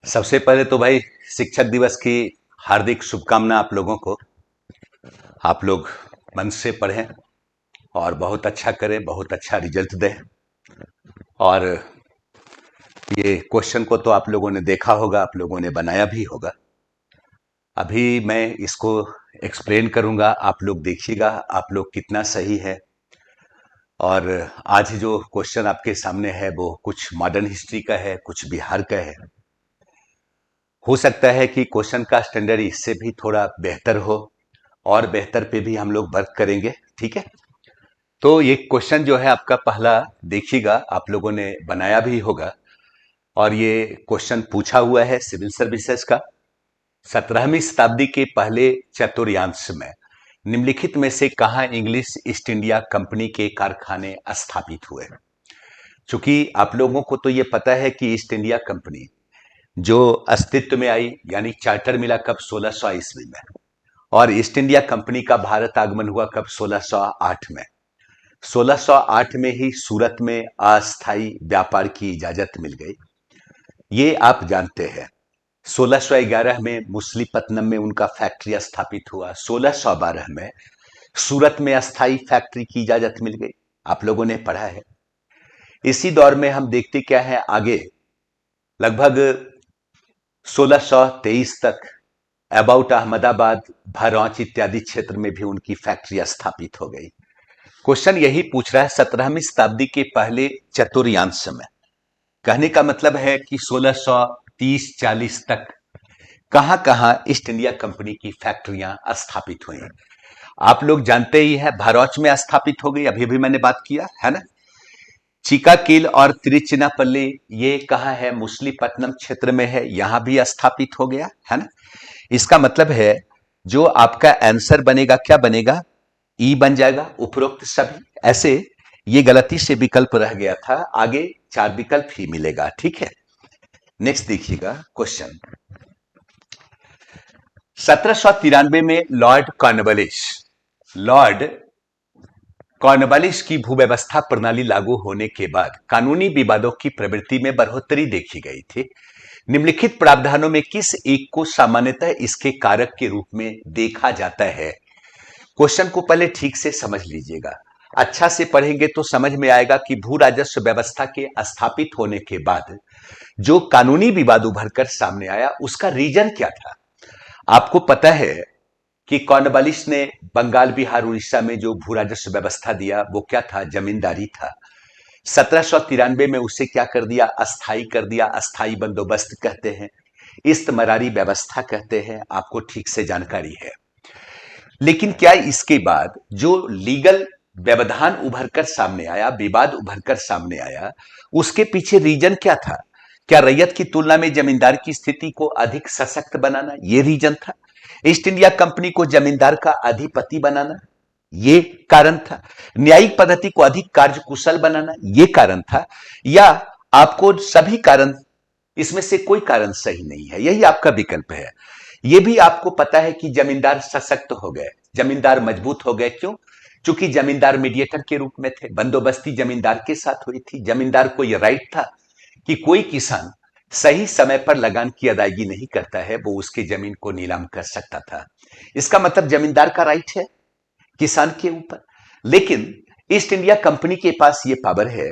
सबसे पहले तो भाई शिक्षक दिवस की हार्दिक शुभकामना आप लोगों को। आप लोग मन से पढ़ें और बहुत अच्छा करें, बहुत अच्छा रिजल्ट दें। और ये क्वेश्चन को तो आप लोगों ने देखा होगा, आप लोगों ने बनाया भी होगा। अभी मैं इसको एक्सप्लेन करूंगा, आप लोग देखिएगा आप लोग कितना सही है। और आज जो क्वेश्चन आपके सामने है वो कुछ मॉडर्न हिस्ट्री का है, कुछ बिहार का है। हो सकता है कि क्वेश्चन का स्टैंडर्ड इससे भी थोड़ा बेहतर हो, और बेहतर पे भी हम लोग वर्क करेंगे। ठीक है, तो ये क्वेश्चन जो है आपका पहला देखिएगा, आप लोगों ने बनाया भी होगा। और ये क्वेश्चन पूछा हुआ है सिविल सर्विसेज का। 17वीं शताब्दी के पहले चतुर्थांश में निम्नलिखित में से कहां इंग्लिश ईस्ट इंडिया कंपनी के कारखाने स्थापित हुए। चूंकि आप लोगों को तो ये पता है कि ईस्ट इंडिया कंपनी जो अस्तित्व में आई, यानी चार्टर मिला कब, 1600 ईस्वी में। और ईस्ट इंडिया कंपनी का भारत आगमन हुआ कब, 1608 में। 1608 में ही सूरत में अस्थायी व्यापार की इजाजत मिल गई, ये आप जानते हैं। 1611 में मुसलीपट्टनम में उनका फैक्ट्री स्थापित हुआ। 1612 में सूरत में अस्थायी फैक्ट्री की इजाजत मिल गई, आप लोगों ने पढ़ा है। इसी दौर में हम देखते क्या है आगे, लगभग 1623 तक अबाउट अहमदाबाद, भरौच इत्यादि क्षेत्र में भी उनकी फैक्ट्री स्थापित हो गई। क्वेश्चन यही पूछ रहा है 17वीं शताब्दी के पहले चतुर्थांश में, कहने का मतलब है कि 1630-40 तक कहां कहां ईस्ट इंडिया कंपनी की फैक्ट्रियां स्थापित हुई। आप लोग जानते ही है, भरौच में स्थापित हो गई, अभी अभी मैंने बात किया है ना। चिकाकील और तिरुचिनापल्ली ये कहां है, मुसलीपट्टनम क्षेत्र में है, यहां भी स्थापित हो गया है ना। इसका मतलब है जो आपका आंसर बनेगा क्या बनेगा, ई बन जाएगा, उपरोक्त सभी। ऐसे ये गलती से विकल्प रह गया था, आगे 4 विकल्प ही मिलेगा। ठीक है, नेक्स्ट देखिएगा क्वेश्चन। 1793 में लॉर्ड कॉर्नवालिस की भूव्यवस्था प्रणाली लागू होने के बाद कानूनी विवादों की प्रवृत्ति में बढ़ोतरी देखी गई थी। निम्नलिखित प्रावधानों में किस एक को सामान्यतः इसके कारक के रूप में देखा जाता है। क्वेश्चन को पहले ठीक से समझ लीजिएगा, अच्छा से पढ़ेंगे तो समझ में आएगा कि भू राजस्व व्यवस्था के स्थापित होने के बाद जो कानूनी विवाद उभरकर सामने आया उसका रीजन क्या था। आपको पता है कि कॉर्नवालिस ने बंगाल, बिहार, उड़ीसा में जो भू राजस्व व्यवस्था दिया वो क्या था, जमींदारी था। 1793 में उसे क्या कर दिया, अस्थाई कर दिया। अस्थाई बंदोबस्त कहते हैं, इस्तमरारी व्यवस्था कहते हैं, आपको ठीक से जानकारी है। लेकिन क्या इसके बाद जो लीगल व्यवधान उभरकर सामने आया, विवाद उभरकर सामने आया, उसके पीछे रीजन क्या था। क्या रैयत की तुलना में जमींदार की स्थिति को अधिक सशक्त बनाना, ये रीजन था। ईस्ट इंडिया कंपनी को जमींदार का अधिपति बनाना, ये कारण था। न्यायिक पद्धति को अधिक कार्यकुशल बनाना, ये कारण था। या आपको सभी कारण, इसमें से कोई कारण सही नहीं है, यही आपका विकल्प है। यह भी आपको पता है कि जमींदार सशक्त हो गए, जमींदार मजबूत हो गए। क्यों? क्योंकि जमींदार मीडिएटर के रूप में थे, बंदोबस्ती जमींदार के साथ हुई थी। जमींदार को यह राइट था कि कोई किसान सही समय पर लगान की अदायगी नहीं करता है, वो उसके जमीन को नीलाम कर सकता था। इसका मतलब जमींदार का राइट है किसान के ऊपर। लेकिन ईस्ट इंडिया कंपनी के पास यह पावर है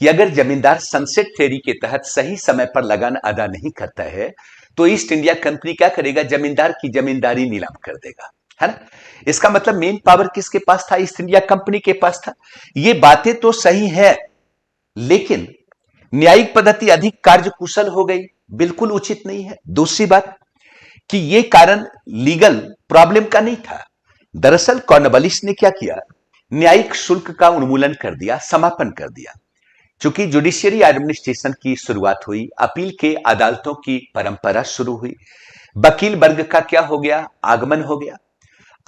कि अगर जमींदार सनसेट थ्योरी के तहत सही समय पर लगान अदा नहीं करता है तो ईस्ट इंडिया कंपनी क्या करेगा, जमींदार की जमींदारी नीलाम कर देगा, है ना। इसका मतलब मेन पावर किसके पास था, ईस्ट इंडिया कंपनी के पास था। ये बातें तो सही है, लेकिन न्यायिक पद्धति अधिक कार्यकुशल हो गई, बिल्कुल उचित नहीं है। दूसरी बात कि यह कारण लीगल प्रॉब्लम का नहीं था। दरअसल कॉर्नवालिस ने क्या किया, न्यायिक शुल्क का उन्मूलन कर दिया, समापन कर दिया। चूंकि जुडिशियरी एडमिनिस्ट्रेशन की शुरुआत हुई, अपील के अदालतों की परंपरा शुरू हुई, वकील वर्ग का क्या हो गया, आगमन हो गया।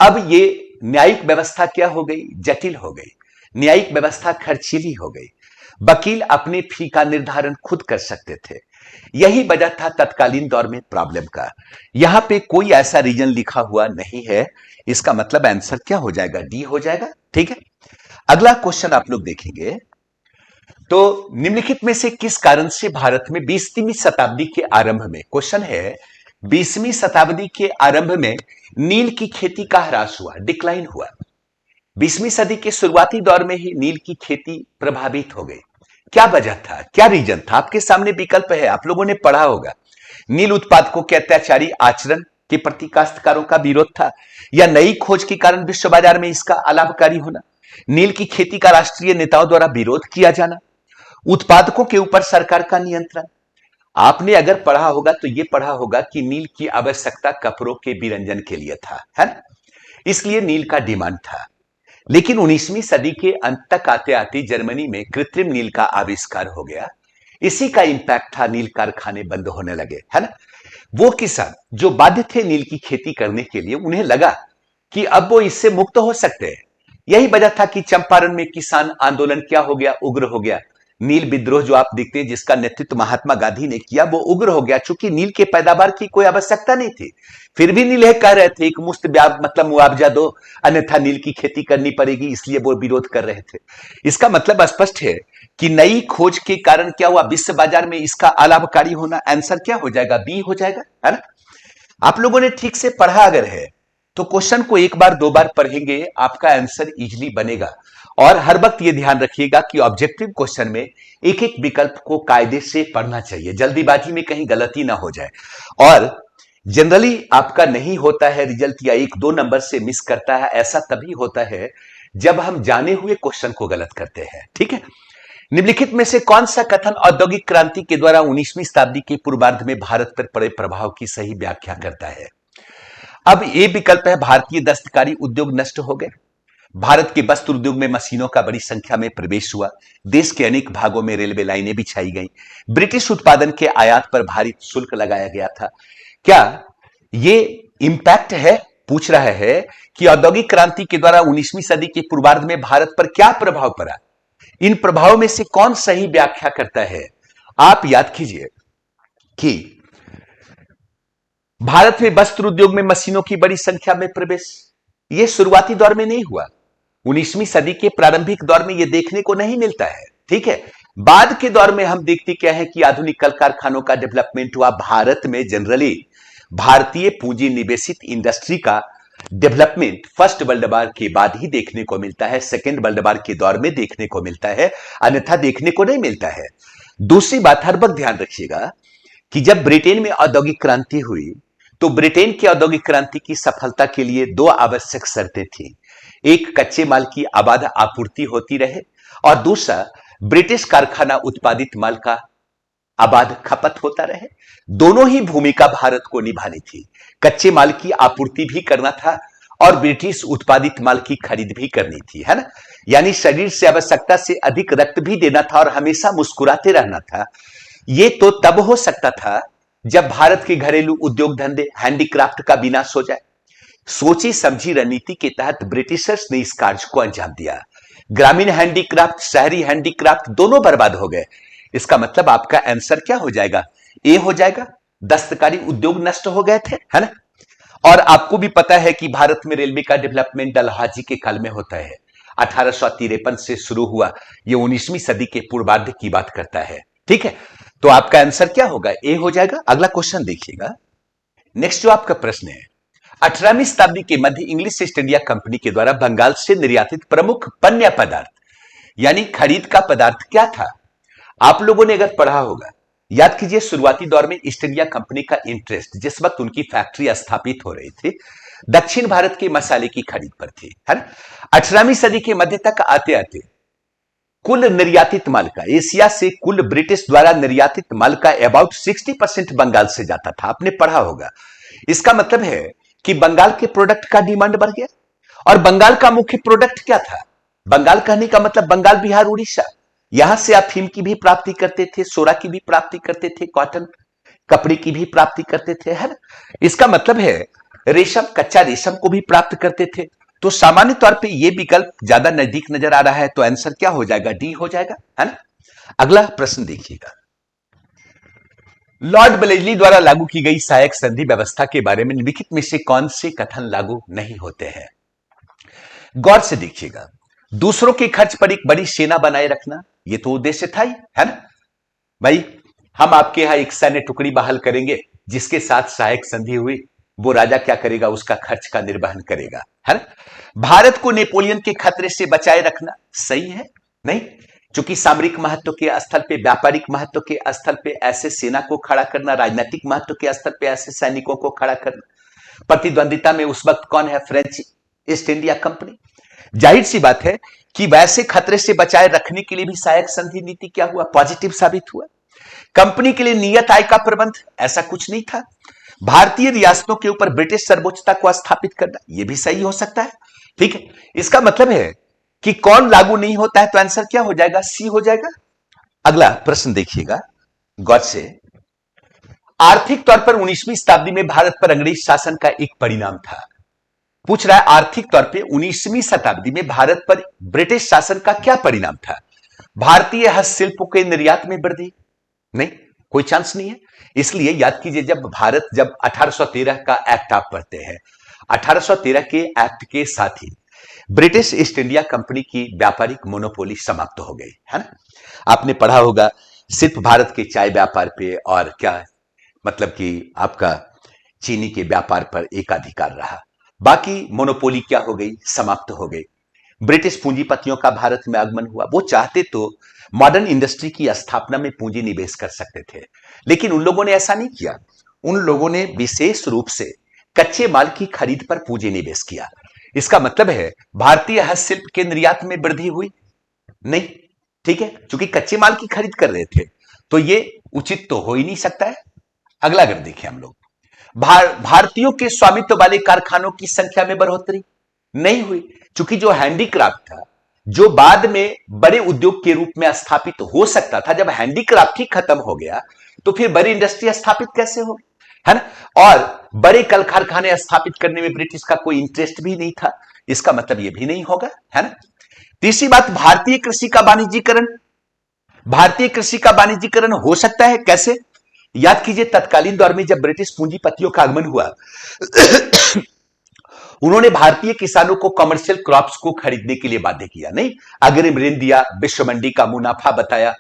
अब ये न्यायिक व्यवस्था क्या हो गई, जटिल हो गई। न्यायिक व्यवस्था खर्चीली हो गई। वकील अपनी फी का निर्धारण खुद कर सकते थे। यही वजह था तत्कालीन दौर में प्रॉब्लम का। यहां पे कोई ऐसा रीजन लिखा हुआ नहीं है, इसका मतलब आंसर क्या हो जाएगा, डी हो जाएगा। ठीक है, अगला क्वेश्चन आप लोग देखेंगे तो निम्नलिखित में से किस कारण से भारत में 20वीं शताब्दी के आरंभ में, क्वेश्चन है, 20वीं शताब्दी के आरंभ में नील की खेती का ह्रास हुआ, डिक्लाइन हुआ। 20वीं सदी के शुरुआती दौर में ही नील की खेती प्रभावित हो गई। क्या वजह था, क्या रीजन था? आपके सामने विकल्प है, आप लोगों ने पढ़ा होगा। नील उत्पादकों के अत्याचारी आचरण के प्रति काश्तकारों का विरोध था, या नई खोज के कारण विश्व बाजार में इसका अलाभकारी होना, नील की खेती का राष्ट्रीय नेताओं द्वारा विरोध किया जाना, उत्पादकों के ऊपर सरकार का नियंत्रण। आपने अगर पढ़ा होगा तो यह पढ़ा होगा कि नील की आवश्यकता कपड़ों के विरंजन के लिए था, है ना? इसलिए नील का डिमांड था। लेकिन 19वीं सदी के अंत तक आते आते जर्मनी में कृत्रिम नील का आविष्कार हो गया। इसी का इंपैक्ट था, नील कारखाने बंद होने लगे, है ना? वो किसान जो बाध्य थे नील की खेती करने के लिए, उन्हें लगा कि अब वो इससे मुक्त हो सकते हैं। यही वजह था कि चंपारण में किसान आंदोलन क्या हो गया, उग्र हो गया। नील विद्रोह जो आप देखते हैं, जिसका नेतृत्व महात्मा गांधी ने किया, वो उग्र हो गया, चूंकि नील के पैदावार की कोई आवश्यकता नहीं थी। फिर भी नील कह रहे थे एक मुफ्त मतलब मुआवजा दो, अन्यथा नील की खेती करनी पड़ेगी, इसलिए वो विरोध कर रहे थे। इसका मतलब स्पष्ट है कि नई खोज के कारण क्या हुआ, विश्व बाजार में इसका अलाभकारी होना। आंसर क्या हो जाएगा? बी हो जाएगा, है ना? आप लोगों ने ठीक से पढ़ा अगर है तो क्वेश्चन को एक बार दो बार पढ़ेंगे, आपका आंसर इजीली बनेगा। और हर वक्त ये ध्यान रखिएगा कि ऑब्जेक्टिव क्वेश्चन में एक एक विकल्प को कायदे से पढ़ना चाहिए, जल्दीबाजी में कहीं गलती ना हो जाए। और जनरली आपका नहीं होता है रिजल्ट, या एक दो नंबर से मिस करता है, ऐसा तभी होता है जब हम जाने हुए क्वेश्चन को गलत करते हैं, ठीक है? निम्नलिखित में से कौन सा कथन औद्योगिक क्रांति के द्वारा 19वीं शताब्दी के पूर्वार्ध में भारत पर पड़े प्रभाव की सही व्याख्या करता है? अब ये विकल्प है, भारतीय दस्तकारी उद्योग नष्ट हो गए, भारत के वस्त्र उद्योग में मशीनों का बड़ी संख्या में प्रवेश हुआ, देश के अनेक भागों में रेलवे लाइनें बिछाई गई, ब्रिटिश उत्पादन के आयात पर भारी शुल्क लगाया गया था। क्या ये इंपैक्ट है? पूछ रहा है कि औद्योगिक क्रांति के द्वारा 19वीं सदी के पूर्वार्ध में भारत पर क्या प्रभाव पड़ा। इन प्रभावों में से कौन सही व्याख्या करता है? आप याद कीजिए कि भारत में वस्त्र उद्योग में मशीनों की बड़ी संख्या में प्रवेश, यह शुरुआती दौर में नहीं हुआ। 19वीं सदी के प्रारंभिक दौर में यह देखने को नहीं मिलता है, ठीक है? बाद के दौर में हम देखते क्या है कि आधुनिक कल कारखानों का डेवलपमेंट हुआ। भारत में जनरली भारतीय पूंजी निवेशित इंडस्ट्री का डेवलपमेंट फर्स्ट वर्ल्ड वार के बाद ही देखने को मिलता है, सेकेंड वर्ल्ड वार के दौर में देखने को मिलता है, अन्यथा देखने को नहीं मिलता है। दूसरी बात, हर वक्त ध्यान रखिएगा कि जब ब्रिटेन में औद्योगिक क्रांति हुई तो ब्रिटेन की औद्योगिक क्रांति की सफलता के लिए दो आवश्यक शर्तें थी। एक, कच्चे माल की अबाध आपूर्ति होती रहे, और दूसरा, ब्रिटिश कारखाना उत्पादित माल का अबाध खपत होता रहे। दोनों ही भूमिका भारत को निभानी थी। कच्चे माल की आपूर्ति भी करना था और ब्रिटिश उत्पादित माल की खरीद भी करनी थी, है ना? यानी शरीर से आवश्यकता से अधिक रक्त भी देना था और हमेशा मुस्कुराते रहना था। यह तो तब हो सकता था जब भारत के घरेलू उद्योग धंधे, हैंडीक्राफ्ट का विनाश हो जाए। सोची समझी रणनीति के तहत ब्रिटिशर्स ने इस कार्य को अंजाम दिया। ग्रामीण हैंडीक्राफ्ट, शहरी हैंडीक्राफ्ट दोनों बर्बाद हो गए। इसका मतलब आपका आंसर क्या हो जाएगा? ए हो जाएगा। दस्तकारी उद्योग नष्ट हो गए थे, है ना? और आपको भी पता है कि भारत में रेलवे का डेवलपमेंट डलहौजी के काल में होता है। 1853 से शुरू हुआ, यह 19वीं सदी के पूर्वार्ध की बात करता है, ठीक है? तो आपका आंसर क्या होगा? ए हो जाएगा। अगला क्वेश्चन देखिएगा। नेक्स्ट जो आपका प्रश्न है, 18वीं शताब्दी के मध्य इंग्लिश ईस्ट इंडिया कंपनी के द्वारा बंगाल से निर्यातित प्रमुख पण्य पदार्थ यानी खरीद का पदार्थ क्या था? आप लोगों ने अगर पढ़ा होगा, याद कीजिए, शुरुआती दौर में ईस्ट इंडिया कंपनी का इंटरेस्ट, जिस वक्त उनकी फैक्ट्री स्थापित हो रही थी, दक्षिण भारत के मसाले की खरीद पर थी, है ना? 18वीं सदी के मध्य तक आते आते कुल निर्यातित माल का, एशिया से कुल ब्रिटिश द्वारा निर्यातित माल का अबाउट 60% बंगाल से जाता था। आपने पढ़ा होगा। इसका मतलब है कि बंगाल के प्रोडक्ट का डिमांड बढ़ गया। और बंगाल का मुख्य प्रोडक्ट क्या था? बंगाल कहने का मतलब बंगाल, बिहार, उड़ीसा। यहां से आप अफीम की भी प्राप्ति करते थे, सोरा की भी प्राप्ति करते थे, कॉटन कपड़े की भी प्राप्ति करते थे, है ना? इसका मतलब है रेशम, कच्चा रेशम को भी प्राप्त करते थे। तो सामान्य तौर पे ये विकल्प ज्यादा नजदीक नजर आ रहा है, तो आंसर क्या हो जाएगा? डी हो जाएगा, है ना? अगला प्रश्न देखिएगा। लॉर्ड ब्लेजली द्वारा लागू की गई सहायक संधि व्यवस्था के बारे में निम्नलिखित में से कौन से कथन लागू नहीं होते हैं? गौर से देखिएगा। दूसरों के खर्च पर एक बड़ी सेना बनाए रखना, ये तो उद्देश्य था ही, है ना भाई। हम आपके यहां एक सैन्य टुकड़ी बहाल करेंगे, जिसके साथ सहायक संधि हुई, वो राजा क्या करेगा, उसका खर्च का निर्वहन करेगा, है ना। भारत को नेपोलियन के खतरे से बचाए रखना सही है? नहीं, क्योंकि सामरिक महत्व के स्थल पे, व्यापारिक महत्व के स्थल पे ऐसे सेना को खड़ा करना, राजनीतिक महत्व के स्तर पे ऐसे सैनिकों को खड़ा करना, प्रतिद्वंदिता में उस वक्त कौन है, फ्रेंच ईस्ट इंडिया कंपनी। जाहिर सी बात है कि वैसे खतरे से बचाए रखने के लिए भी सहायक संधि नीति क्या हुआ, पॉजिटिव साबित हुआ। कंपनी के लिए नियत आय का प्रबंध, ऐसा कुछ नहीं था। भारतीय रियासतों के ऊपर ब्रिटिश सर्वोच्चता को स्थापित करना, यह भी सही हो सकता है, ठीक है। इसका मतलब है कि कौन लागू नहीं होता है, तो आंसर क्या हो जाएगा, सी हो जाएगा। अगला प्रश्न देखिएगा गौर से। आर्थिक तौर पर 19वीं शताब्दी में भारत पर अंग्रेज शासन का एक परिणाम था। पूछ रहा है आर्थिक तौर पे 19वीं शताब्दी में भारत पर ब्रिटिश शासन का क्या परिणाम था। भारतीय हस्तशिल्प के निर्यात में वृद्धि, नहीं, कोई चांस नहीं है। इसलिए याद कीजिए, जब 1813 का एक्ट आप पढ़ते हैं, 1813 के एक्ट के साथ ही ब्रिटिश ईस्ट इंडिया कंपनी की व्यापारिक मोनोपोली समाप्त हो गई, है ना। आपने पढ़ा होगा, सिर्फ भारत के चाय व्यापार पे और क्या मतलब कि आपका चीनी के व्यापार पर एकाधिकार रहा, बाकी मोनोपोली क्या हो गई, समाप्त हो गई। ब्रिटिश पूंजीपतियों का भारत में आगमन हुआ। वो चाहते तो मॉडर्न इंडस्ट्री की स्थापना में पूंजी निवेश कर सकते थे, लेकिन उन लोगों ने ऐसा नहीं किया। उन लोगों ने विशेष रूप से कच्चे माल की खरीद पर पूंजी निवेश किया। इसका मतलब है भारतीय हस्तशिल्प के निर्यात में वृद्धि हुई नहीं, ठीक है, क्योंकि कच्चे माल की खरीद कर रहे थे, तो ये उचित तो हो ही नहीं सकता है। अगला अगर देखें हम लोग, भारतीयों के स्वामित्व वाले कारखानों की संख्या में बढ़ोतरी नहीं हुई, क्योंकि जो हैंडीक्राफ्ट था, जो बाद में बड़े उद्योग के रूप में स्थापित हो सकता था, जब हैंडीक्राफ्ट ही खत्म हो गया, तो फिर बड़ी इंडस्ट्री स्थापित कैसे होगी, है ना। और बड़े कल कारखाने स्थापित करने में ब्रिटिश का कोई इंटरेस्ट भी नहीं था। इसका मतलब यह भी नहीं होगा, है ना। तीसरी बात, भारतीय कृषि का वाणिज्यीकरण। भारतीय कृषि का वाणिज्यीकरण हो सकता है कैसे, याद कीजिए, तत्कालीन दौर में जब ब्रिटिश पूंजीपतियों का आगमन हुआ, उन्होंने भारतीय किसानों को कमर्शियल क्रॉप्स को खरीदने के लिए बाध्य किया, नहीं, अग्रिम ऋण दिया, विश्व मंडी का मुनाफा बताया,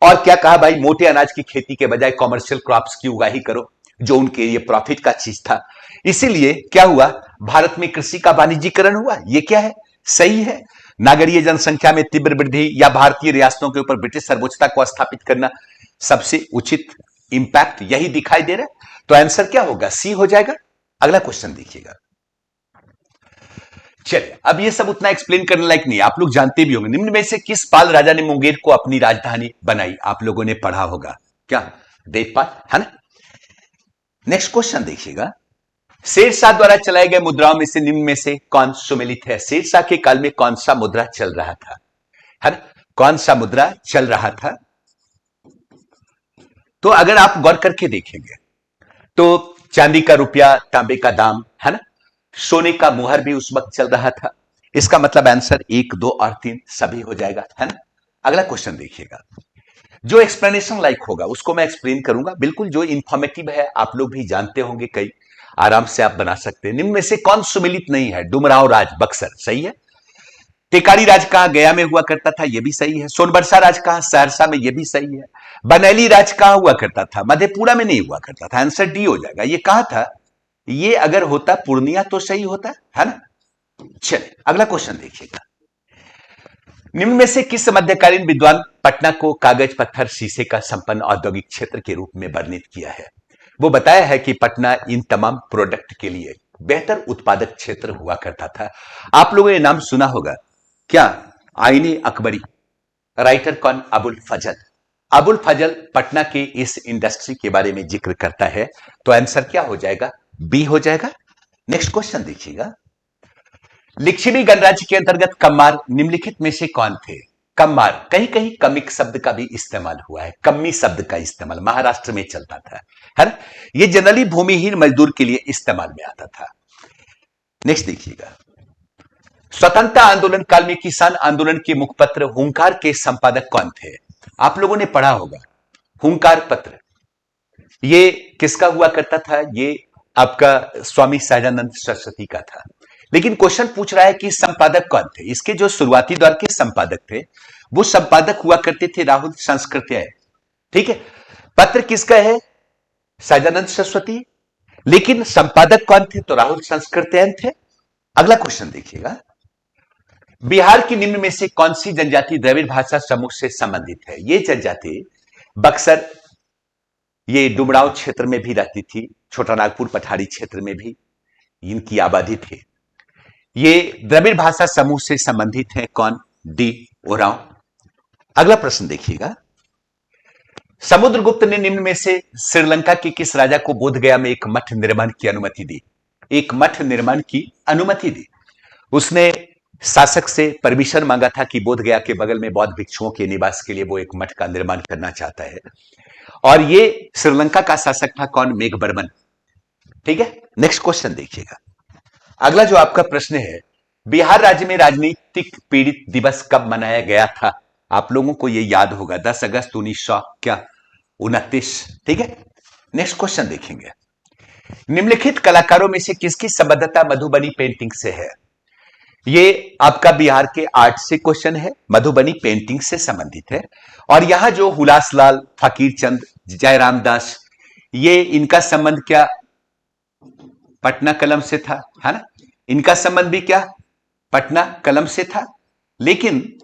और क्या कहा भाई, मोटे अनाज की खेती के बजाय कमर्शियल क्रॉप्स की उगाही करो, जो उनके लिए प्रॉफिट का चीज था। इसीलिए क्या हुआ, भारत में कृषि का वाणिज्यीकरण हुआ। यह क्या है, सही है। नागरीय जनसंख्या में तीव्र वृद्धि या भारतीय रियासतों के ऊपर ब्रिटिश सर्वोच्चता को स्थापित करना, सबसे उचित इंपैक्ट यही दिखाई दे रहा है। तो आंसर क्या होगा, सी हो जाएगा। अगला क्वेश्चन देखिएगा। चलिए, अब ये सब उतना एक्सप्लेन करने लायक नहीं है, आप लोग जानते भी होंगे। निम्न में से किस पाल राजा ने मुंगेर को अपनी राजधानी बनाई, आप लोगों ने पढ़ा होगा, क्या, देवपाल, है ना। नेक्स्ट क्वेश्चन देखिएगा। शेरशाह द्वारा चलाए गए मुद्राओं में से निम्न में से कौन सुमेलित है। शेरशाह के काल में कौन सा मुद्रा चल रहा था, है ना, कौन सा मुद्रा चल रहा था। तो अगर आप गौर करके देखेंगे तो चांदी का रुपया, तांबे का दाम, है ना, सोने का मुहर भी उस वक्त चल रहा था। इसका मतलब आंसर 1, 2 और 3 सभी हो जाएगा, है ना। अगला क्वेश्चन देखिएगा। जो एक्सप्लेनेशन लाइक होगा उसको मैं एक्सप्लेन करूंगा, बिल्कुल जो इंफॉर्मेटिव है, आप लोग भी जानते होंगे, कई आराम से आप बना सकते हैं। निम्न में से कौन सुमिलित नहीं है। डुमरांव राज बक्सर, सही है। टेकारी राज कहां, गया में हुआ करता था, यह भी सही है। सोनबरसा राज कहां, सहरसा में, यह भी सही है। बनेली राज कहां हुआ करता था, मधेपुरा में नहीं हुआ करता था, आंसर डी हो जाएगा। यह कहां था, ये अगर होता पूर्णिया तो सही होता, है ना। चलिए अगला क्वेश्चन देखिएगा। निम्न में से किस मध्यकालीन विद्वान पटना को कागज, पत्थर, शीशे का संपन्न औद्योगिक क्षेत्र के रूप में वर्णित किया है। वो बताया है कि पटना इन तमाम प्रोडक्ट के लिए बेहतर उत्पादक क्षेत्र हुआ करता था। आप लोगों ने नाम सुना होगा, क्या, आईने अकबरी। राइटर कौन, अबुल फजल। अबुल फजल पटना के इस इंडस्ट्री के बारे में जिक्र करता है, तो आंसर क्या हो जाएगा, बी हो जाएगा। नेक्स्ट क्वेश्चन देखिएगा। लिच्छवी गणराज्य के अंतर्गत कम्मार निम्नलिखित में से कौन थे। कम्मार, कहीं कहीं कमिक शब्द का भी इस्तेमाल हुआ है, कम्मी शब्द का इस्तेमाल महाराष्ट्र में चलता था, है ना। ये जनरली भूमिहीन मजदूर के लिए इस्तेमाल में आता था। नेक्स्ट देखिएगा। स्वतंत्रता आंदोलन काल में किसान आंदोलन के मुखपत्र हुंकार के संपादक कौन थे। आप लोगों ने पढ़ा होगा हुंकार पत्र, ये किसका हुआ करता था, ये आपका स्वामी सहजानंद सरस्वती का था। लेकिन क्वेश्चन पूछ रहा है कि संपादक कौन थे। इसके जो शुरुआती दौर के संपादक थे वो संपादक हुआ करते थे राहुल संस्कृत्यायन। ठीक है, पत्र किसका है? सहजानंद सरस्वती। लेकिन संपादक कौन थे? तो राहुल संस्कृत्यायन थे। अगला क्वेश्चन देखिएगा, बिहार की निम्न में से कौन सी जनजाति द्रविड़ भाषा समूह से संबंधित है? ये जनजाति बक्सर, ये डुमरांव क्षेत्र में भी रहती थी, छोटा नागपुर पठारी क्षेत्र में भी इनकी आबादी थी। ये द्रविड़ भाषा समूह से संबंधित है। कौन? डी ओरांव। अगला प्रश्न देखिएगा, समुद्रगुप्त ने निम्न में से श्रीलंका के किस राजा को बोधगया में एक मठ निर्माण की अनुमति दी? एक मठ निर्माण की अनुमति दी। उसने शासक से परमिशन मांगा था कि बोधगया के बगल में बौद्ध भिक्षुओं के निवास के लिए वो एक मठ का निर्माण करना चाहता है। और ये श्रीलंका का शासक था कौन? मेघवर्मन। ठीक है, नेक्स्ट क्वेश्चन देखिएगा। अगला जो आपका प्रश्न है, बिहार राज्य में राजनीतिक पीड़ित दिवस कब मनाया गया था? आप लोगों को ये याद होगा, 10 अगस्त 1929। ठीक है, नेक्स्ट क्वेश्चन देखेंगे, निम्नलिखित कलाकारों में से किसकी संबद्धता मधुबनी पेंटिंग से है? ये आपका बिहार के आर्ट से क्वेश्चन है, मधुबनी पेंटिंग से संबंधित है। और यहां जो हुलासलाल, फकीर चंद, जयराम दास, ये इनका संबंध क्या? पटना कलम से था, है ना? इनका संबंध भी क्या? पटना कलम से था। लेकिन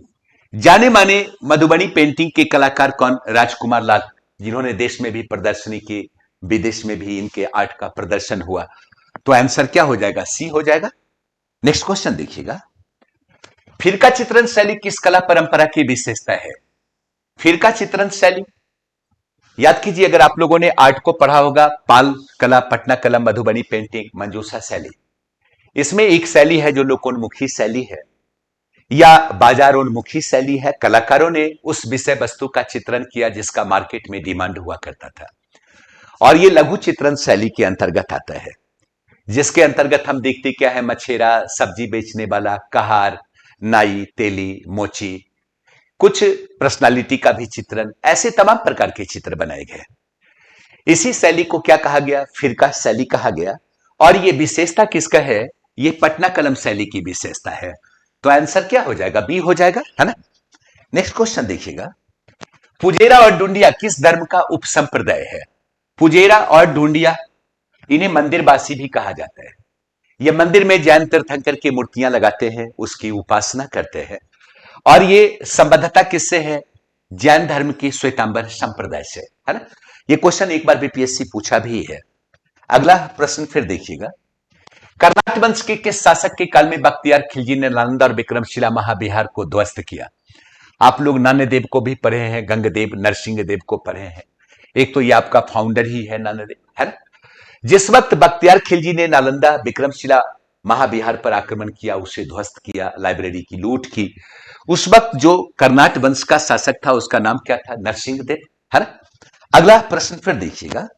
जाने माने मधुबनी पेंटिंग के कलाकार कौन? राजकुमार लाल, जिन्होंने देश में भी प्रदर्शनी की, विदेश में भी इनके आर्ट का प्रदर्शन हुआ। तो आंसर क्या हो जाएगा? सी हो जाएगा। नेक्स्ट क्वेश्चन देखिएगा, फिरका चित्रण शैली किस कला परंपरा की विशेषता है? फिरका चित्रण शैली, याद कीजिए, अगर आप लोगों ने आर्ट को पढ़ा होगा, पाल कला, पटना कलम, मधुबनी पेंटिंग, मंजूषा शैली, इसमें एक शैली है जो लोकोन्मुखी शैली है या बाजारोन्मुखी शैली है। कलाकारों ने उस विषय वस्तु का चित्रण किया जिसका मार्केट में डिमांड हुआ करता था, और ये लघु चित्रण शैली के अंतर्गत आता है, जिसके अंतर्गत हम देखते क्या है? मछेरा, सब्जी बेचने वाला, कहार, नाई, तेली, मोची, कुछ पर्सनालिटी का भी चित्रण, ऐसे तमाम प्रकार के चित्र बनाए गए। इसी शैली को क्या कहा गया? फिरका शैली कहा गया। और ये विशेषता किसका है? ये पटना कलम शैली की विशेषता है। तो आंसर क्या हो जाएगा? बी हो जाएगा, है ना? नेक्स्ट क्वेश्चन देखिएगा, पुजेरा और डुंडिया किस धर्म का उपसंप्रदाय है? पुजेरा और डुंडिया, इन्हें मंदिरवासी भी कहा जाता है। ये मंदिर में जैन तीर्थंकर की मूर्तियां लगाते हैं, उसकी उपासना करते हैं। और ये संबद्धता किससे है? जैन धर्म की श्वेतांबर संप्रदाय से, है ना? ये क्वेश्चन एक बार बीपीएससी पूछा भी है। अगला प्रश्न फिर देखिएगा, कर्नाट वंश के किस शासक के काल में बख्तियार खिलजी ने नालंदा और विक्रमशिला महाबिहार को ध्वस्त किया? आप लोग नान्यदेव को भी पढ़े हैं, गंगदेव, नरसिंहदेव को पढ़े हैं। एक तो ये आपका फाउंडर ही है नान्यदेव, है ना? जिस वक्त बख्तियार खिलजी ने नालंदा, विक्रमशिला महाबिहार पर आक्रमण किया, उसे ध्वस्त किया, लाइब्रेरी की लूट की, उस वक्त जो कर्नाट वंश का शासक था उसका नाम क्या था? नरसिंहदेव, है ना? अगला प्रश्न फिर देखिएगा,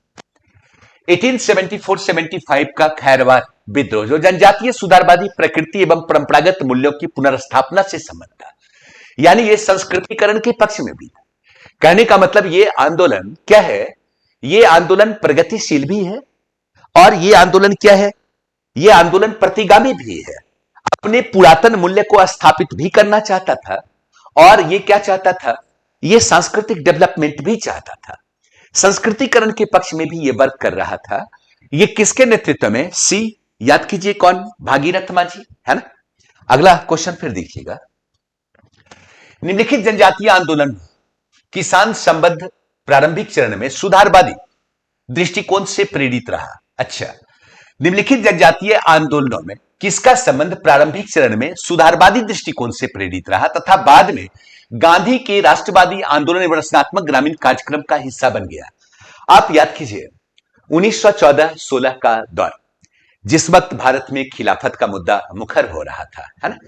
1874-75 का खैरवार विद्रोह जो जनजातीय सुधारवादी प्रकृति एवं परंपरागत मूल्यों की पुनर्स्थापना से संबंध था, यानी ये संस्कृतिकरण के पक्ष में भी था। कहने का मतलब ये आंदोलन क्या है? ये आंदोलन प्रगतिशील भी है, और ये आंदोलन क्या है? ये आंदोलन प्रतिगामी भी है। अपने पुरातन मूल्य को स्थापित भी करना चाहता था, और ये क्या चाहता था? ये सांस्कृतिक डेवलपमेंट भी चाहता था, संस्कृतिकरण के पक्ष में भी ये वर्क कर रहा था। ये किसके नेतृत्व में? सी, याद कीजिए, कौन? भागीरथ मांझी, है ना? अगला क्वेश्चन फिर देखिएगा, निम्नलिखित जनजातीय आंदोलन किसान संबद्ध प्रारंभिक चरण में सुधारवादी दृष्टिकोण से प्रेरित रहा। अच्छा, निम्नलिखित जनजातीय आंदोलनों में किसका संबंध प्रारंभिक चरण में सुधारवादी दृष्टिकोण से प्रेरित रहा तथा बाद में गांधी के राष्ट्रवादी आंदोलन एवं रचनात्मक ग्रामीण कार्यक्रम का हिस्सा बन गया? आप याद कीजिए, 1914-16 का दौर, जिस वक्त भारत में खिलाफत का मुद्दा मुखर हो रहा था, है ना?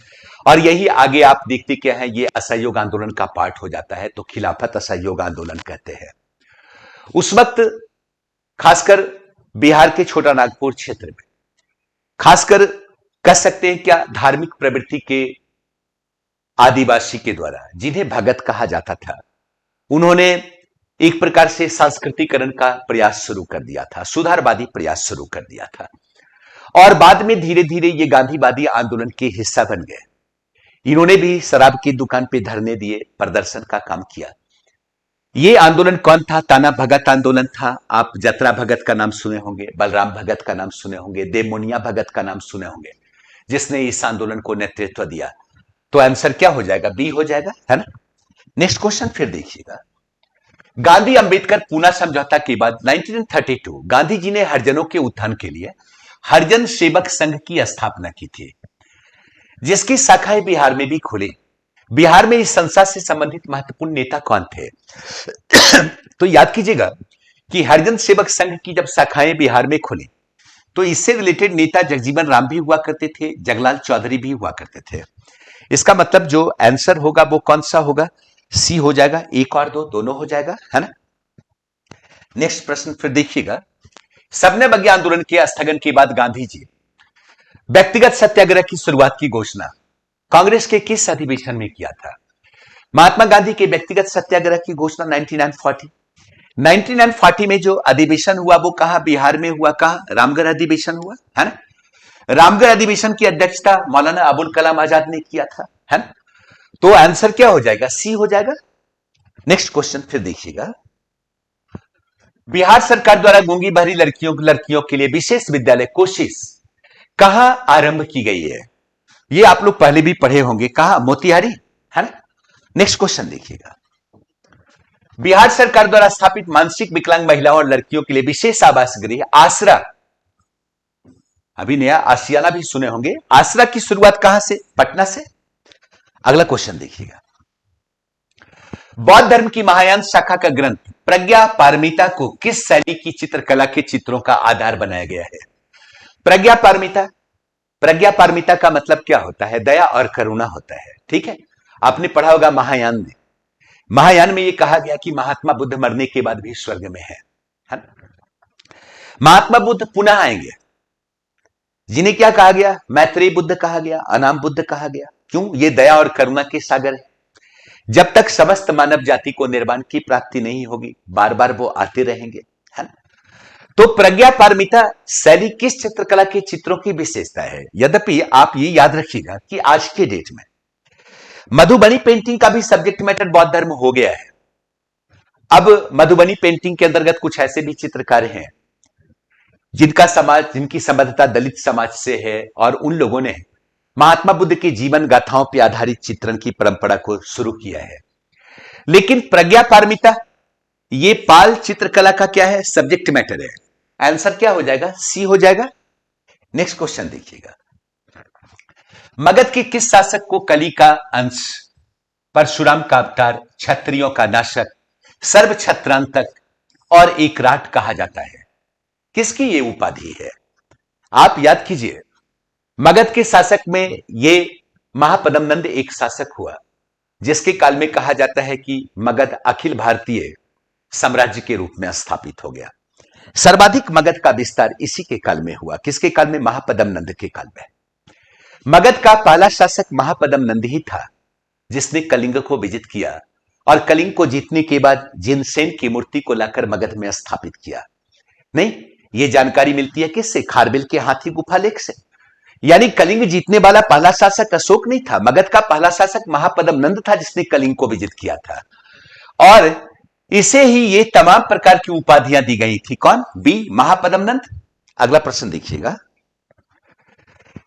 और यही आगे आप देखते क्या है, ये असहयोग आंदोलन का पार्ट हो जाता है, तो खिलाफत असहयोग आंदोलन कहते हैं। उस वक्त खासकर बिहार के छोटा नागपुर क्षेत्र में, खासकर कह सकते हैं क्या, धार्मिक प्रवृत्ति के आदिवासी के द्वारा, जिन्हें भगत कहा जाता था, उन्होंने एक प्रकार से सांस्कृतिकरण का प्रयास शुरू कर दिया था, सुधारवादी प्रयास शुरू कर दिया था, और बाद में धीरे धीरे ये गांधीवादी आंदोलन के हिस्सा बन गए। इन्होंने भी शराब की दुकान पे धरने दिए, प्रदर्शन का काम किया। ये आंदोलन कौन था? ताना भगत आंदोलन था। आप जतरा भगत का नाम सुने होंगे, बलराम भगत का नाम सुने होंगे, देवमुनिया भगत का नाम सुने होंगे, जिसने इस आंदोलन को नेतृत्व दिया। तो आंसर क्या हो जाएगा? बी हो जाएगा, है ना। नेक्स्ट क्वेश्चन फिर देखिएगा। गांधी अंबेडकर पूना समझौता के बाद 1932 गांधी जी ने हरिजनों के उत्थान के लिए हरिजन सेवक संघ की स्थापना की थी, जिसकी शाखाएं बिहार में भी खुली। बिहार में इस संस्था से संबंधित महत्वपूर्ण नेता कौन थे? तो याद कीजिएगा कि हरिजन सेवक संघ की जब शाखाएं बिहार में खुली तो इससे रिलेटेड नेता जगजीवन राम भी हुआ करते थे, जगलाल चौधरी भी हुआ करते थे। इसका मतलब जो आंसर होगा वो कौन सा होगा? सी हो जाएगा। एक और दो दोनों हो जाएगा, है ना। नेक्स्ट प्रश्न फिर देखिएगा। सबने बगिया आंदोलन के स्थगन के बाद गांधी जी व्यक्तिगत सत्याग्रह की शुरुआत की घोषणा कांग्रेस के किस अधिवेशन में किया था? महात्मा गांधी के व्यक्तिगत सत्याग्रह की घोषणा 1940 में जो अधिवेशन हुआ वो कहा? बिहार में हुआ। कहा? रामगढ़ अधिवेशन हुआ, है ना। रामगढ़ अधिवेशन की अध्यक्षता मौलाना अबुल कलाम आजाद ने किया था, है ना। तो आंसर क्या हो जाएगा? सी हो जाएगा। नेक्स्ट क्वेश्चन फिर देखिएगा। बिहार सरकार द्वारा गूंगी बहरी लड़कियों के लिए विशेष विद्यालय कोशिश कहां आरंभ की गई है? ये आप लोग पहले भी पढ़े होंगे। कहां? मोतिहारी, है ना। नेक्स्ट क्वेश्चन देखिएगा। बिहार सरकार द्वारा स्थापित मानसिक विकलांग महिलाओं और लड़कियों के लिए विशेष आवास गृह आसरा, अभी नया आशियाना भी सुने होंगे। आसरा की शुरुआत कहां से? पटना से। अगला क्वेश्चन देखिएगा। बौद्ध धर्म की महायान शाखा का ग्रंथ प्रज्ञा पारमिता को किस शैली की चित्रकला के चित्रों का आधार बनाया गया है? प्रज्ञा पारमिता, प्रज्ञा पारमिता का मतलब क्या होता है? दया और करुणा होता है, ठीक है। आपने पढ़ा होगा महायान में। महायान में यह कहा गया कि महात्मा बुद्ध मरने के बाद भी स्वर्ग में है ना। महात्मा बुद्ध पुनः आएंगे, जिन्हें क्या कहा गया? मैत्रेय बुद्ध कहा गया, अनाम बुद्ध कहा गया। क्यों? ये दया और करुणा के सागर है। जब तक समस्त मानव जाति को निर्वाण की प्राप्ति नहीं होगी, बार बार वो आते रहेंगे, है ना। तो प्रज्ञा पारमिता शैली किस चित्रकला के चित्रों की विशेषता है? यद्यपि आप ये याद रखिएगा कि आज के डेट में मधुबनी पेंटिंग का भी सब्जेक्ट मैटर बौद्ध धर्म हो गया है। अब मधुबनी पेंटिंग के अंतर्गत कुछ ऐसे भी चित्रकार हैं जिनकी संबद्धता दलित समाज से है, और उन लोगों ने महात्मा बुद्ध के जीवन गाथाओं पर आधारित चित्रण की परंपरा को शुरू किया है। लेकिन प्रज्ञा पारमिता ये पाल चित्रकला का क्या है? सब्जेक्ट मैटर है। आंसर क्या हो जाएगा? सी हो जाएगा। नेक्स्ट क्वेश्चन देखिएगा। मगध के किस शासक को कली का अंश, परशुराम का अवतार, क्षत्रियों का नाशक, सर्व छत्रांतक और एकराट कहा जाता है? किसकी ये उपाधि है? आप याद कीजिए। मगध के शासक में ये महापद्मनंद एक शासक हुआ, जिसके काल में कहा जाता है कि मगध अखिल भारतीय साम्राज्य के रूप में स्थापित हो गया। सर्वाधिक मगध का विस्तार इसी के काल में हुआ। किसके काल में? महापद्मनंद के काल में। मगध का पहला शासक महापद्मनंद ही था, जिसने कलिंग को विजित किया और कलिंग को जीतने के बाद जिनसेन की मूर्ति को लाकर मगध में स्थापित किया। नहीं, यह जानकारी मिलती है किससे? खारबिल के हाथी गुफा लेख से। यानी कलिंग जीतने वाला पहला शासक अशोक नहीं था, मगध का पहला शासक महापद्मनंद था, जिसने कलिंग को विजित किया था। और इसे ही ये तमाम प्रकार की उपाधियां दी गई थी। कौन? बी, महापद्मनंद। अगला प्रश्न देखिएगा।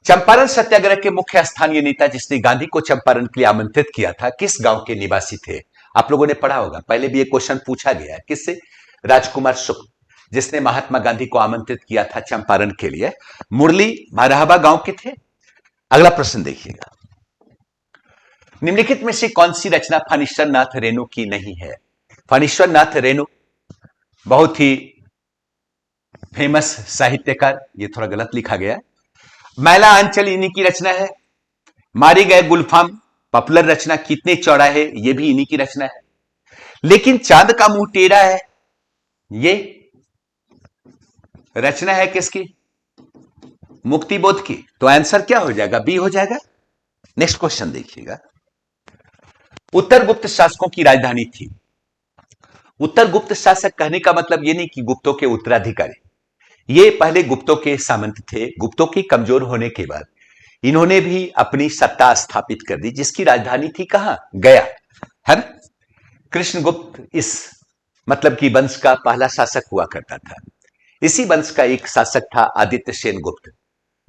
चंपारण सत्याग्रह के मुख्य स्थानीय नेता जिसने गांधी को चंपारण के लिए आमंत्रित किया था, किस गांव के निवासी थे? आप लोगों ने पढ़ा होगा, पहले भी ये क्वेश्चन पूछा गया। किससे? राजकुमार शुक्ल, जिसने महात्मा गांधी को आमंत्रित किया था चंपारण के लिए। मुरली मरहबा गांव के थे। अगला प्रश्न देखिएगा। निम्नलिखित में से कौन सी रचना फणीश्वर नाथ रेणु की नहीं है? फणीश्वर नाथ रेणु बहुत ही फेमस साहित्यकार, ये थोड़ा गलत लिखा गया। मैला अंचल इन्हीं की रचना है। मारे गए गुलफाम पॉपुलर रचना कितने चौड़ा है, ये भी इन्हीं की रचना है। लेकिन चांद का मुंह टेढ़ा है, ये रचना है किसकी? मुक्तिबोध की। तो आंसर क्या हो जाएगा? बी हो जाएगा। नेक्स्ट क्वेश्चन देखिएगा। उत्तर गुप्त शासकों की राजधानी थी। उत्तर गुप्त शासक कहने का मतलब यह नहीं कि गुप्तों के उत्तराधिकारी, ये पहले गुप्तों के सामंत थे। गुप्तों के कमजोर होने के बाद इन्होंने भी अपनी सत्ता स्थापित कर दी, जिसकी राजधानी थी कहां? गया, है ना? कृष्णगुप्त इस मतलब कि वंश का पहला शासक हुआ करता था। इसी वंश का एक शासक था आदित्य सेन गुप्त,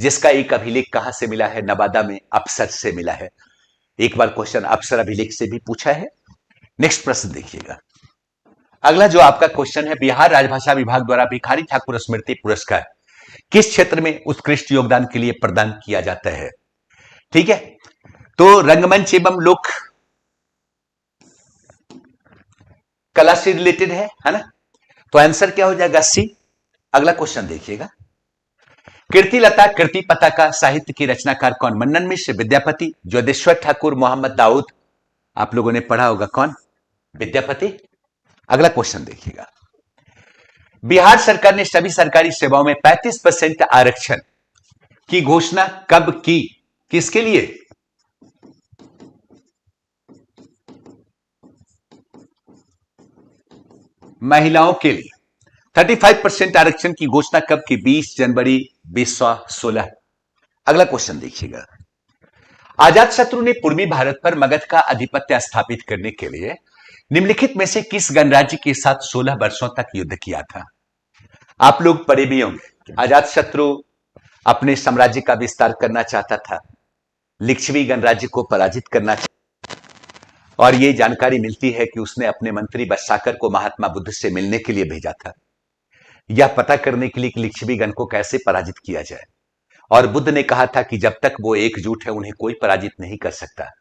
जिसका एक अभिलेख कहां से मिला है? नवादा में अप्सर से मिला है। एक बार क्वेश्चन अप्सर अभिलेख से भी पूछा है। नेक्स्ट प्रश्न देखिएगा। अगला जो आपका क्वेश्चन है, बिहार राजभाषा विभाग द्वारा भिखारी ठाकुर स्मृति पुरस्कार किस क्षेत्र में उत्कृष्ट योगदान के लिए प्रदान किया जाता है? ठीक है, तो रंगमंच एवं लोक कला से रिलेटेड है ना? तो आंसर क्या हो जाएगा? सी। अगला क्वेश्चन देखिएगा। कीर्ति लता कृति पताका साहित्य की रचनाकार कौन? मन्नन मिश्र, विद्यापति, ज्योतिश्वर ठाकुर, मोहम्मद दाऊद। आप लोगों ने पढ़ा होगा कौन? विद्यापति। अगला क्वेश्चन देखिएगा। बिहार सरकार ने सभी सरकारी सेवाओं में 35% आरक्षण की घोषणा कब की? किसके लिए? महिलाओं के लिए 35% आरक्षण की घोषणा कब की? 20 जनवरी 2016। अगला क्वेश्चन देखिएगा। अजातशत्रु ने पूर्वी भारत पर मगध का आधिपत्य स्थापित करने के लिए निम्नलिखित में से किस गणराज्य के साथ 16 वर्षों तक युद्ध किया था? आप लोग पढ़े भी होंगे। अजातशत्रु अपने साम्राज्य का विस्तार करना चाहता था, लिच्छवी गणराज्य को पराजित करना चाहता, और यह जानकारी मिलती है कि उसने अपने मंत्री बत्साकर को महात्मा बुद्ध से मिलने के लिए भेजा था, यह पता करने के लिए कि लिच्छवी गण को कैसे पराजित किया जाए। और बुद्ध ने कहा था कि जब तक वो एकजुट है उन्हें कोई पराजित नहीं कर सकता।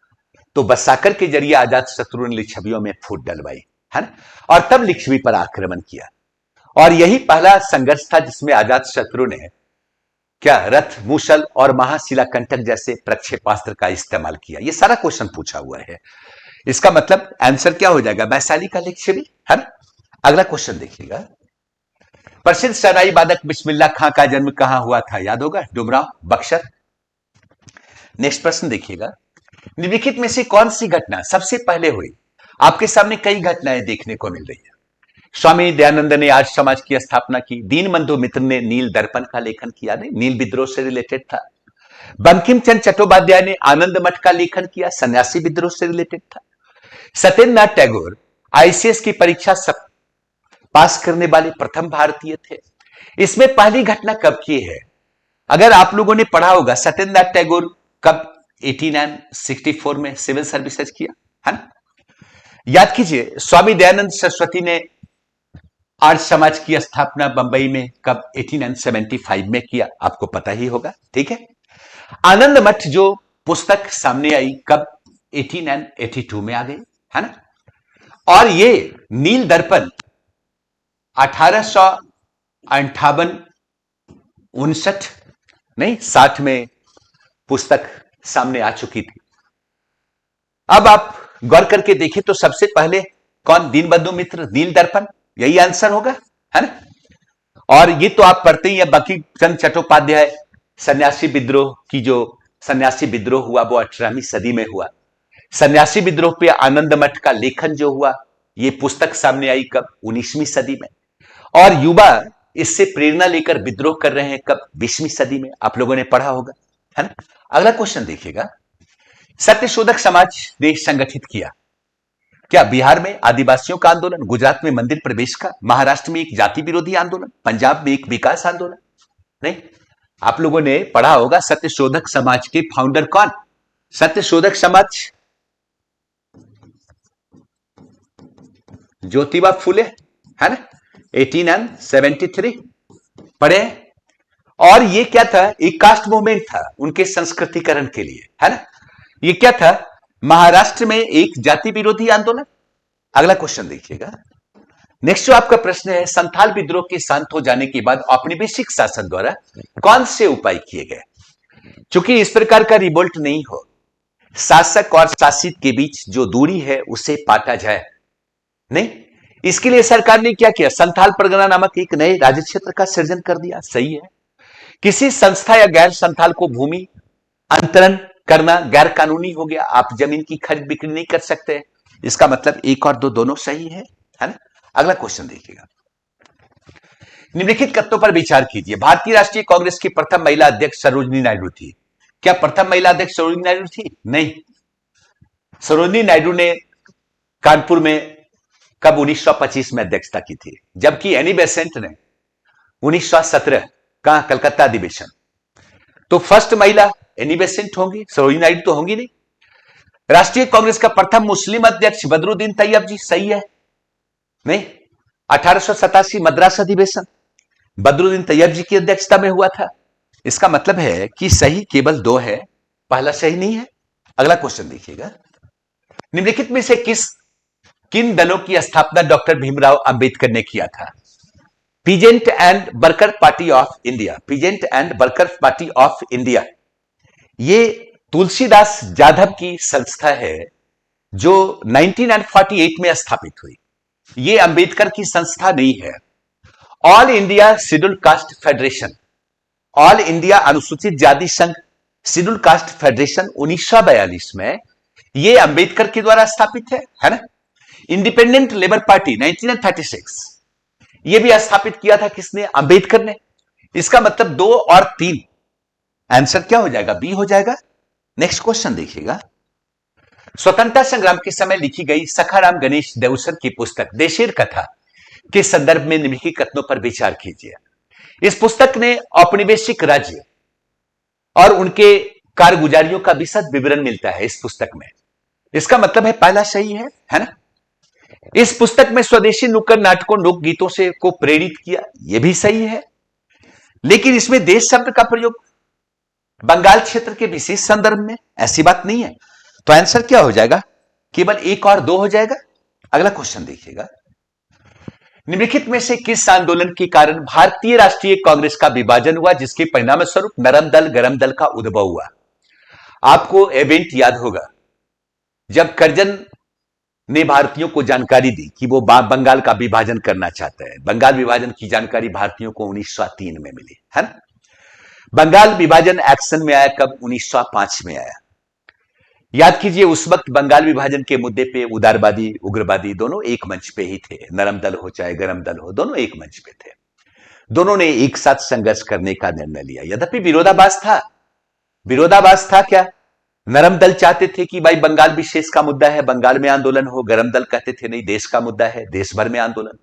तो बत्साकर के जरिए अजातशत्रु ने लिच्छवियों में फूट डलवाई, है ना? और तब लिच्छवी पर आक्रमण किया। और यही पहला संघर्ष था जिसमें अजातशत्रु ने क्या रथ, मूसल और महाशिलाकंटक जैसे प्रक्षेपास्त्र का इस्तेमाल किया। ये सारा क्वेश्चन पूछा हुआ है। इसका मतलब आंसर क्या हो जाएगा? वैशाली का लिच्छवी, है ना? अगला क्वेश्चन देखिएगा। प्रसिद्ध शहनाई वादक बिस्मिल्लाह खां का जन्म कहां हुआ था? याद होगा, डुमरांव, बक्सर। नेक्स्ट प्रश्न देखिएगा। निम्नलिखित में से कौन सी घटना सबसे पहले हुई? आपके सामने कई घटनाएं देखने को मिल रही है। स्वामी दयानंद ने आर्य समाज की स्थापना की। दीनबंधु मित्र ने नील दर्पण का लेखन किया, नहीं, नील विद्रोह से रिलेटेड था। बंकिम चंद्र चट्टोपाध्याय ने आनंद मठ का लेखन किया, सन्यासी विद्रोह से रिलेटेड था। सत्येंद्र नाथ टैगोर आईसीएस की परीक्षा पास करने वाले प्रथम भारतीय थे। इसमें पहली घटना कब की है? अगर आप लोगों ने पढ़ा होगा, सत्येंद्र नाथ टैगोर कब 1864 में सिविल सर्विसेज किया, है ना? याद कीजिए। स्वामी दयानंद सरस्वती ने आर्य समाज की स्थापना बंबई में कब? 1875 में किया, आपको पता ही होगा, ठीक है। आनंद मठ जो पुस्तक सामने आई कब? 1882 में आ गई, है ना? और ये नील दर्पण 1858 59 नहीं 60 में पुस्तक सामने आ चुकी थी। अब आप गौर करके देखिए तो सबसे पहले कौन? दीनबंधु मित्र, नील दर्पण, यही आंसर होगा, है ना? और ये तो आप पढ़ते ही हैं। बंकिम चंद्र चट्टोपाध्याय सन्यासी विद्रोह की जो सन्यासी विद्रोह हुआ वो 18वीं सदी में हुआ। सन्यासी विद्रोह पे आनंद मठ का लेखन जो हुआ, ये पुस्तक सामने आई कब? 19वीं सदी में। और युवा इससे प्रेरणा लेकर विद्रोह कर रहे हैं कब? 20वीं सदी में। आप लोगों ने पढ़ा होगा, है ना? अगला क्वेश्चन देखिएगा। सत्यशोधक समाज ने संगठित किया क्या? बिहार में आदिवासियों का आंदोलन, गुजरात में मंदिर प्रवेश का, महाराष्ट्र में एक जाति विरोधी आंदोलन, पंजाब में एक विकास आंदोलन। नहीं, आप लोगों ने पढ़ा होगा सत्यशोधक समाज के फाउंडर कौन? सत्यशोधक समाज ज्योतिबा फुले, है ना? 1873 पढ़े। और ये क्या था? एक कास्ट मूवमेंट था उनके संस्कृतिकरण के लिए, है ना? ये क्या था? महाराष्ट्र में एक जाति विरोधी आंदोलन। अगला क्वेश्चन देखिएगा। नेक्स्ट जो आपका प्रश्न है, संथाल विद्रोह के शांत हो जाने के बाद औपनिवेशिक शासन द्वारा कौन से उपाय किए गए? चूंकि इस प्रकार का रिवोल्ट नहीं हो, शासक और शासित के बीच जो दूरी है उसे पाटा जाए, नहीं, इसके लिए सरकार ने क्या किया? संथाल परगना नामक एक नए राज्य क्षेत्र का सृजन कर दिया। सही है। किसी संस्था या गैर संथाल को भूमि अंतरण करना गैर कानूनी हो गया। आप जमीन की खरीद बिक्री नहीं कर सकते। इसका मतलब एक और दो दोनों सही है ना? अगला क्वेश्चन देखिएगा। निम्नलिखित तथ्यों पर विचार कीजिए। भारतीय राष्ट्रीय कांग्रेस की प्रथम महिला अध्यक्ष सरोजिनी नायडू थी। क्या प्रथम महिला अध्यक्ष सरोजिनी नायडू थी? नहीं। सरोजिनी नायडू ने कानपुर में कब 1925 में अध्यक्षता की थी, जबकि एनी बेसेंट ने 1917 कहां, कलकत्ता अधिवेशन। तो फर्स्ट महिला एनी बेसेंट होंगी, सरोजिनी नायडू तो होंगी नहीं। राष्ट्रीय कांग्रेस का प्रथम मुस्लिम अध्यक्ष बदरुद्दीन तैयब जी, सही है? नहीं। 1887 मद्रास अधिवेशन बदरुद्दीन तैयब जी की अध्यक्षता में हुआ था। इसका मतलब है कि सही केवल दो है, पहला सही नहीं है। अगला क्वेश्चन देखिएगा, निम्नलिखित में से किन दलों की स्थापना डॉक्टर भीमराव अंबेडकर ने किया था? Peasant and worker party of India, peasant and worker party of India, ये तुलसीदास जाधव की संस्था है जो 1948 में स्थापित हुई। ये अंबेडकर की संस्था नहीं है। All India scheduled caste federation, all India अनुसूचित जाति संघ शेड्यूल्ड कास्ट फेडरेशन 1942 में ये अंबेडकर के द्वारा स्थापित है ना। इंडिपेंडेंट लेबर पार्टी 1936, ये भी स्थापित किया था किसने? अंबेडकर ने। इसका मतलब 2 और 3, आंसर क्या हो जाएगा? बी हो जाएगा। नेक्स्ट क्वेश्चन देखिएगा, स्वतंत्रता संग्राम के समय लिखी गई सखाराम गणेश देवसर की पुस्तक देशेर कथा के संदर्भ में निम्नलिखित कथनों पर विचार कीजिए। इस पुस्तक ने औपनिवेशिक राज्य और उनके कारगुजारियों का विशद विवरण मिलता है इस पुस्तक में। इसका मतलब है पहला सही है ना। इस पुस्तक में स्वदेशी नुक्कड़ नाटकों, लोक गीतों से को प्रेरित किया, यह भी सही है। लेकिन इसमें देश शब्द का प्रयोग बंगाल क्षेत्र के विशेष संदर्भ में, ऐसी बात नहीं है। तो आंसर क्या हो जाएगा? केवल 1 और 2 हो जाएगा। अगला क्वेश्चन देखिएगा, निम्नलिखित में से किस आंदोलन के कारण भारतीय राष्ट्रीय कांग्रेस का विभाजन हुआ, जिसके परिणाम स्वरूप नरम दल गरम दल का उद्भव हुआ? आपको इवेंट याद होगा जब करजन ने भारतीयों को जानकारी दी कि वो बंगाल का विभाजन करना चाहता है। बंगाल विभाजन की जानकारी भारतीयों को 1903 में मिली है ना। बंगाल विभाजन एक्शन में आया कब? 1905 में आया। याद कीजिए, उस वक्त बंगाल विभाजन के मुद्दे पे उदारवादी उग्रवादी दोनों एक मंच पे ही थे। नरम दल हो चाहे गरम दल हो, दोनों एक मंच पे थे। दोनों ने एक साथ संघर्ष करने का निर्णय लिया। यद्यपि विरोधाभास था क्या? नरम दल चाहते थे कि भाई बंगाल विशेष का मुद्दा है, बंगाल में आंदोलन हो। गरम दल कहते थे नहीं, देश का मुद्दा है, देश भर में आंदोलन।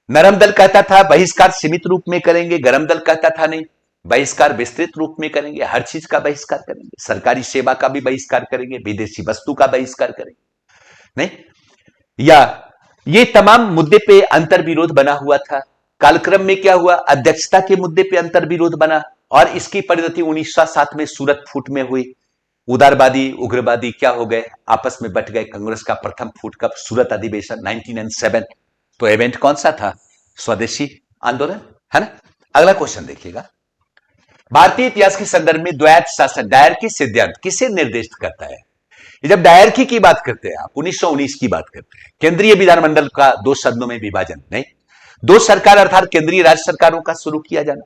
नरम दल कहता था बहिष्कार सीमित रूप में करेंगे, गरम दल कहता था नहीं, बहिष्कार विस्तृत रूप में करेंगे, हर चीज का बहिष्कार करेंगे, सरकारी सेवा का भी बहिष्कार करेंगे, विदेशी वस्तु का बहिष्कार करेंगे। नहीं, या ये तमाम मुद्दे पे अंतर विरोध बना हुआ था। कालक्रम में क्या हुआ? अध्यक्षता के मुद्दे पे अंतर विरोध बना और इसकी परिणति 1907 में सूरत फूट में हुई। उदारवादी उग्रवादी क्या हो गए? आपस में बट गए। कांग्रेस का प्रथम फूट कब? सूरत अधिवेशन 1907। तो इवेंट कौन सा था? स्वदेशी आंदोलन, है ना। अगला क्वेश्चन देखिएगा, भारतीय इतिहास के संदर्भ में द्वैत शासन डायरकी सिद्धांत किसे निर्दिष्ट करता है? जब डायरकी की बात करते हैं आप 1919 की बात करते हैं। केंद्रीय विधानमंडल का 2 सदनों में विभाजन नहीं, 2 सरकार अर्थात केंद्रीय राज्य सरकारों का शुरू किया जाना,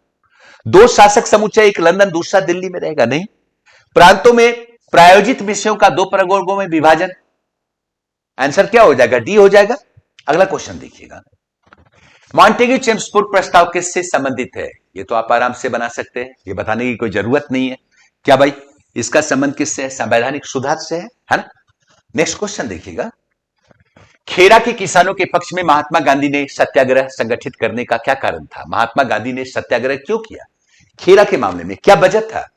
2 शासक समुच्चय, एक लंदन दूसरा दिल्ली में रहेगा नहीं, प्रांतों में प्रायोजित विषयों का 2 प्रवर्गों में विभाजन। आंसर क्या हो जाएगा? डी हो जाएगा। अगला क्वेश्चन देखिएगा, मॉन्टेग्यू चेम्सफोर्ड प्रस्ताव किससे संबंधित है? ये तो आप आराम से बना सकते हैं, ये बताने की कोई जरूरत नहीं है। क्या भाई इसका संबंध किससे है? संवैधानिक सुधार से है ना। नेक्स्ट क्वेश्चन देखिएगा, खेड़ा के किसानों के पक्ष में महात्मा गांधी ने सत्याग्रह संगठित करने का क्या कारण था? महात्मा गांधी ने सत्याग्रह क्यों किया? खेड़ा के मामले में क्या वजह था?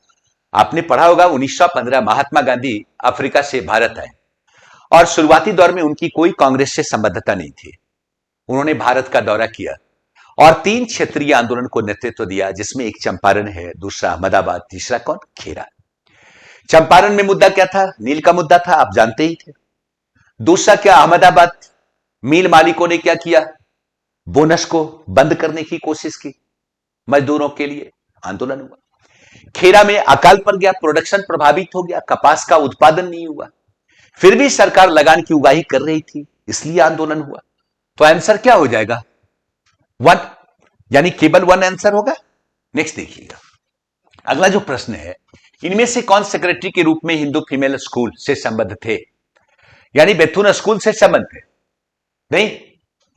आपने पढ़ा होगा 1915 महात्मा गांधी अफ्रीका से भारत आए और शुरुआती दौर में उनकी कोई कांग्रेस से संबद्धता नहीं थी। उन्होंने भारत का दौरा किया और 3 क्षेत्रीय आंदोलन को नेतृत्व दिया, जिसमें एक चंपारण है, दूसरा अहमदाबाद, तीसरा कौन? खेड़ा। चंपारण में मुद्दा क्या था? नील का मुद्दा था, आप जानते ही थे। दूसरा क्या? अहमदाबाद मिल मालिकों ने क्या किया? बोनस को बंद करने की कोशिश की, मजदूरों के लिए आंदोलन हुआ। खेड़ा में अकाल पड़ गया, प्रोडक्शन प्रभावित हो गया, कपास का उत्पादन नहीं हुआ, फिर भी सरकार लगान की उगाही कर रही थी, इसलिए आंदोलन हुआ। तो आंसर क्या हो जाएगा? 1, यानी केवल 1 आंसर होगा। नेक्स्ट देखिएगा, अगला जो प्रश्न है, इनमें से कौन सेक्रेटरी के रूप में हिंदू फीमेल स्कूल से संबद्ध थे? यानी बेथुन स्कूल से संबंध थे नहीं,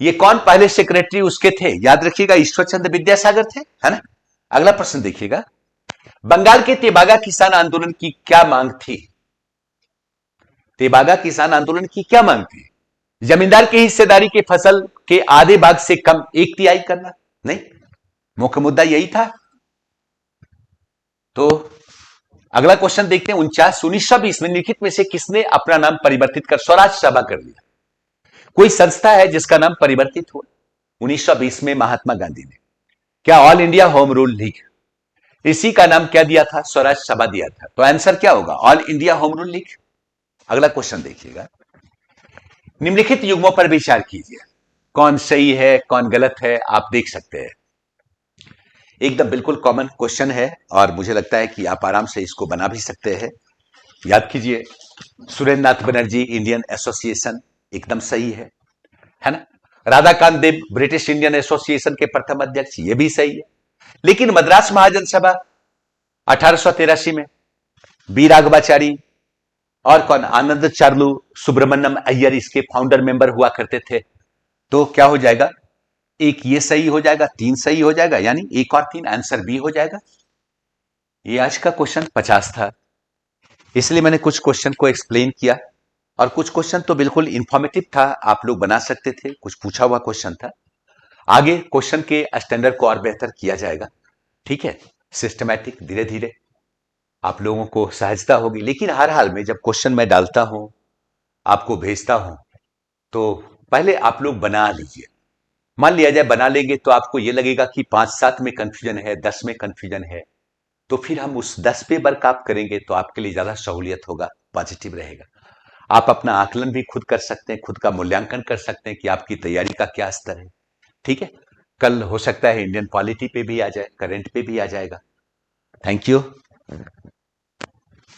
ये कौन पहले सेक्रेटरी उसके थे? याद रखिएगा, ईश्वर चंद्र विद्यासागर थे, है ना। अगला प्रश्न देखिएगा, बंगाल के तेबागा किसान आंदोलन की क्या मांग थी? तेबागा किसान आंदोलन की क्या मांग थी? जमींदार की हिस्सेदारी के फसल के आधे भाग से कम 1/3 करना? नहीं, मुख्य मुद्दा यही था। तो अगला क्वेश्चन देखते हैं। 1920 में निम्नलिखित में से किसने अपना नाम परिवर्तित कर स्वराज सभा कर दिया? कोई संस्था है जिसका नाम परिवर्तित हुआ 1920 में? महात्मा गांधी ने। क्या all India home rule league, इसी का नाम क्या दिया था? स्वराज सभा दिया था। तो आंसर क्या होगा? All India home rule league. अगला क्वेश्चन देखिएगा। निम्नलिखित युग्मों पर विचार कीजिए, कौन सही है कौन गलत है, आप देख सकते हैं। एकदम बिल्कुल कॉमन क्वेश्चन है और मुझे लगता है कि आप आराम से इसको बना भी सकते हैं। याद कीजिए, सुरेंद्र नाथ बनर्जी इंडियन एसोसिएशन, एकदम सही है ना? राधाकांत देव ब्रिटिश इंडियन एसोसिएशन के प्रथम अध्यक्ष, ये भी सही है। लेकिन मद्रास महाजन सभा 1883 में बी राघवाचारी और कौन, आनंद चार्लू सुब्रमण्यम अय्यर इसके फाउंडर मेंबर हुआ करते थे। तो क्या हो जाएगा? एक ये सही हो जाएगा, 3 सही हो जाएगा, यानी 1 और 3 आंसर बी हो जाएगा। ये आज का क्वेश्चन 50 था, इसलिए मैंने कुछ क्वेश्चन को एक्सप्लेन किया और कुछ क्वेश्चन तो बिल्कुल इंफॉर्मेटिव था, आप लोग बना सकते थे, कुछ पूछा हुआ क्वेश्चन था। आगे क्वेश्चन के स्टैंडर्ड को और बेहतर किया जाएगा, ठीक है, सिस्टमैटिक, धीरे धीरे आप लोगों को सहजता होगी। लेकिन हर हाल में जब क्वेश्चन मैं डालता हूं, आपको भेजता हूं, तो पहले आप लोग बना लीजिए। मान लिया जाए बना लेंगे तो आपको यह लगेगा कि 5-7 में कंफ्यूजन है, 10 में कंफ्यूजन है, तो फिर हम उस 10 पे वर्क आप करेंगे तो आपके लिए ज्यादा सहूलियत होगा, पॉजिटिव रहेगा। आप अपना आकलन भी खुद कर सकते हैं, खुद का मूल्यांकन कर सकते हैं कि आपकी तैयारी का क्या स्तर है, ठीक है। कल हो सकता है इंडियन पॉलिटी पे भी आ जाए, करंट पे भी आ जाएगा। Thank you.